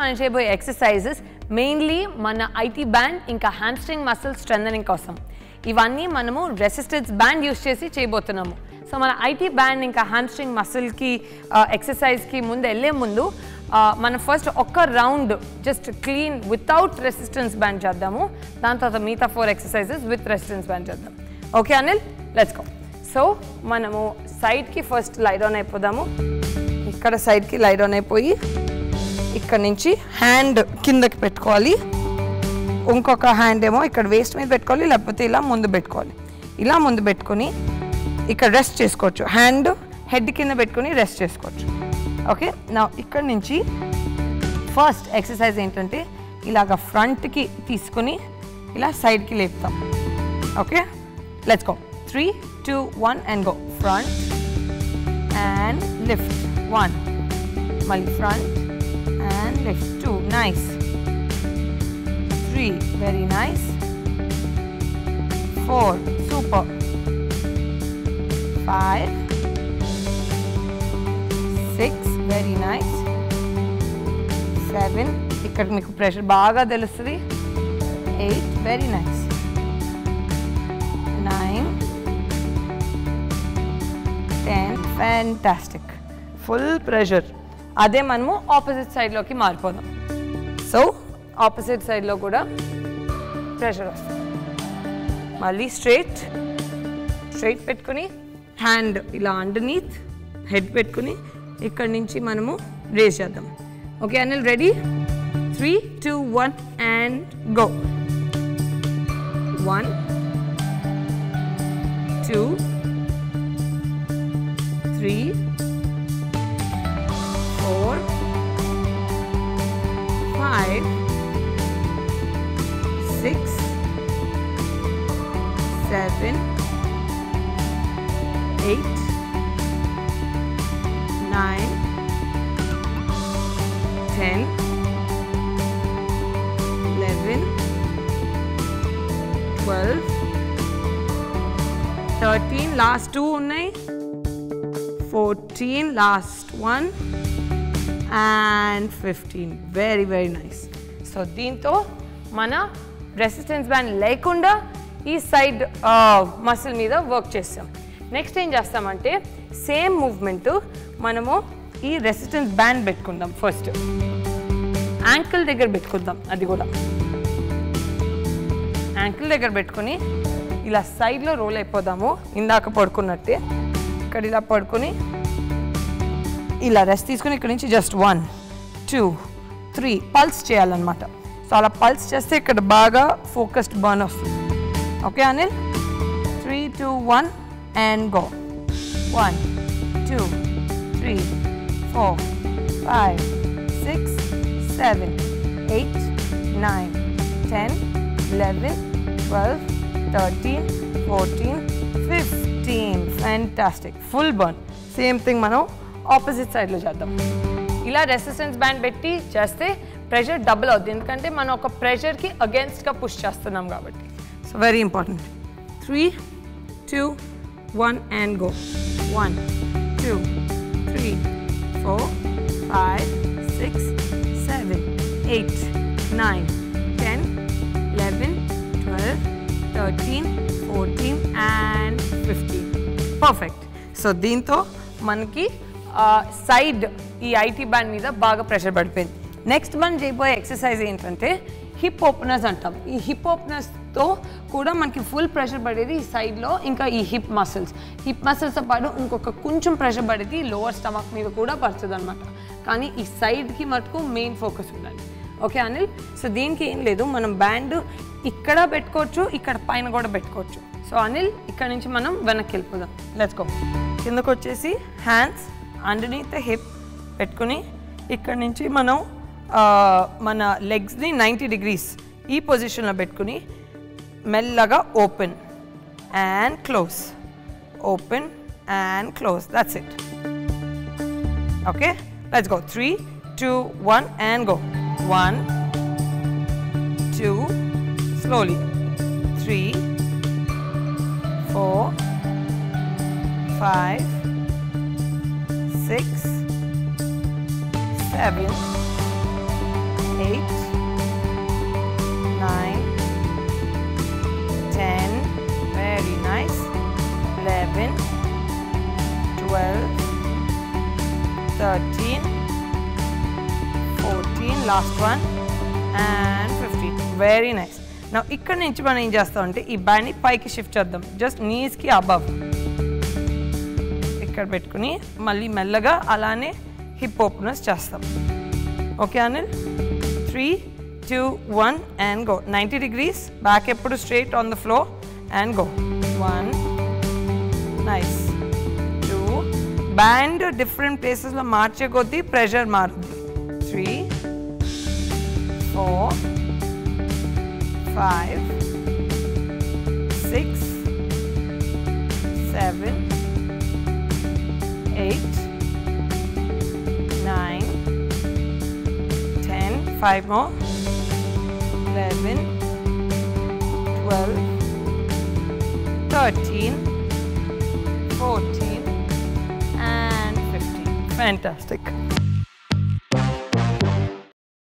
మనం చేయబోయే exercises mainly మన ఐటీ బ్యాండ్ ఇంకా హ్యామ్స్ట్రింగ్ మసిల్ స్ట్రెంథనింగ్ కోసం. ఇవన్నీ మనము రెసిస్టెన్స్ బ్యాండ్ యూస్ చేసి చేయబోతున్నాము. సో మన ఐటీ బ్యాండ్ ఇంకా హ్యామ్స్ట్రింగ్ మసిల్కి ఎక్సర్సైజ్కి వెళ్ళే ముందు మనం ఫస్ట్ ఒక్క round just clean without resistance band చేద్దాము. దాని తర్వాత మిగతా 4 ఎక్సర్సైజెస్ విత్ రెసిస్టెన్స్ బ్యాండ్ చేద్దాం. Okay Anil, let's go. So మనము సైడ్కి ఫస్ట్ లై డౌన్ అయిపోదాము. ఇక్కడ సైడ్కి లై డౌన్ అయిపోయి ఇక్కడ నుంచి హ్యాండ్ కిందకి పెట్టుకోవాలి. ఇంకొక హ్యాండ్ ఏమో ఇక్కడ వేస్ట్ మీద పెట్టుకోవాలి, లేకపోతే ఇలా ముందు పెట్టుకోవాలి. ఇలా ముందు పెట్టుకొని ఇక్కడ రెస్ట్ చేసుకోవచ్చు. హ్యాండ్ హెడ్ కింద పెట్టుకొని రెస్ట్ చేసుకోవచ్చు. ఓకే, నా ఇక్కడ నుంచి ఫస్ట్ ఎక్సర్సైజ్ ఏంటంటే ఇలాగ ఫ్రంట్కి తీసుకొని ఇలా సైడ్కి లేపుతాం. Okay, let's go. 3, 2, 1 and go. Front and lift. 1. Mali front and lift. 2. Nice. 3. Very nice. 4. Super. 5. 6. Very nice. 7. ఇక్కడ మీకు ప్రెషర్ బాగా తెలుస్తుంది. 8. Very nice. 9. 10. Fantastic. Full pressure. అదే మనము ఆపోజిట్ సైడ్లోకి మారిపోదాం. సో ఆపోజిట్ సైడ్లో కూడా ప్రెషర్ వస్తుంది. మళ్ళీ స్ట్రైట్ పెట్టుకుని హ్యాండ్ ఇలా అండర్నీత్ హెడ్ పెట్టుకుని ఇక్కడ నుంచి మనము రేస్ చేద్దాం. Okay Anil, ready? 3, 2, 1 and go. 1, 2, 3, 4, 5, 6, 7, 8, 9, 10, 11, 12, 13, last 2 ఉన్నాయి. 14, last 1 and 15. Very very nice. So దీంతో మన రెసిస్టెన్స్ బ్యాండ్ లేకుండా ఈ సైడ్ మసిల్ మీద వర్క్ చేస్తాం. నెక్స్ట్ ఏం చేస్తామంటే సేమ్ మూవ్మెంట్ మనము ఈ రెసిస్టెన్స్ బ్యాండ్ పెట్టుకుందాం. ఫస్ట్ యాంకిల్ దగ్గర పెట్టుకుందాం. అది కూడా యాంకిల్ దగ్గర పెట్టుకుని ఇలా సైడ్లో రోల్ అయిపోదాము. ఇందాక పడుకున్నట్టే ఇక్కడ ఇలా పడుకొని ఇలా రెస్ట్ తీసుకుని ఇక్కడ నుంచి జస్ట్ 1, 2, 3 పల్స్ చేయాలన్నమాట. సో అలా పల్స్ చేస్తే ఇక్కడ బాగా ఫోకస్డ్ బర్న్ వస్తుంది. Okay Anil, 3, 2, 1 and go. 1, 2, 3, 4, 5, 6, 7, 8, 9, 10, 11, 12, 13, 14, 15. Fantastic. Full burn. Same thing మనం ఆపోజిట్ సైడ్లో చేద్దాం. ఇలా రెసిస్టెన్స్ బ్యాండ్ పెట్టి చేస్తే ప్రెషర్ డబుల్ అవుతుంది. ఎందుకంటే మనం ఒక ప్రెషర్కి అగేన్స్ట్గా పుష్ చేస్తున్నాం కాబట్టి. So very important. 3, 2, 1 and go. 1, 2, 3, 4, 5, 6, 7, 8, 9, 10, 11, 12, 13, 14 and 15. Perfect. So దీంతో మనకి సైడ్ ఈ ఐటీ బ్యాండ్ మీద బాగా ప్రెషర్ పడిపోయింది. నెక్స్ట్ మనం చేయబోయే ఎక్సర్సైజ్ ఏంటంటే హిప్ ఓపెనర్స్ అంటాం. ఈ హిప్ ఓపెనర్స్తో కూడా మనకి ఫుల్ ప్రెషర్ పడేది ఈ సైడ్లో, ఇంకా ఈ హిప్ మసిల్స్తో పాటు ఇంకొక కొంచెం ప్రెషర్ పడేది లోవర్ స్టమక్ మీద కూడా పడుతుంది అనమాట. కానీ ఈ సైడ్కి మటుకు మెయిన్ ఫోకస్ ఉండాలి. ఓకే అనిల్, సో దీనికి ఏం లేదు, మనం బ్యాండ్ ఇక్కడ పెట్టుకోవచ్చు, ఇక్కడ పైన కూడా పెట్టుకోవచ్చు. సో అనిల్, ఇక్కడ నుంచి మనం వెనక్కి వెళ్ళిపోదాం. Let's go. కిందకు వచ్చేసి హ్యాండ్స్ అండర్నీత్ ద హిప్ పెట్టుకుని ఇక్కడ నుంచి మనం మన లెగ్స్ని 90 degrees ఈ పొజిషన్లో పెట్టుకుని మెల్లగా open and close, open and close. That's it. Okay, let's go. 3, 2, 1 and go. 1, 2, slowly. 3, 4, 5, 6, 7, 8, 9, 10, very nice, 11, 12, 13, 14, last one, and 15. Very nice. Now, ఇక్కడ నుంచి మనం ఏం చేస్తామంటే ఈ బ్యాండ్ని పైకి షిఫ్ట్ చేద్దాం. జస్ట్ నీస్కి అబవ్ ఇక్కడ పెట్టుకుని మళ్ళీ మెల్లగా అలానే హిప్ ఓపెనర్స్ చేస్తాం. Okay Anil, 3, 2, 1 and go. 90 degrees, back ఎప్పుడు straight on the floor and go. 1, nice. 2, band different places లో మార్చే కొద్దీ ప్రెషర్ మారుతుంది. 3, 4, 5, 6, 7, 8, 9, 10, 5 more, 11, 12, 13, 14 and 15. Fantastic.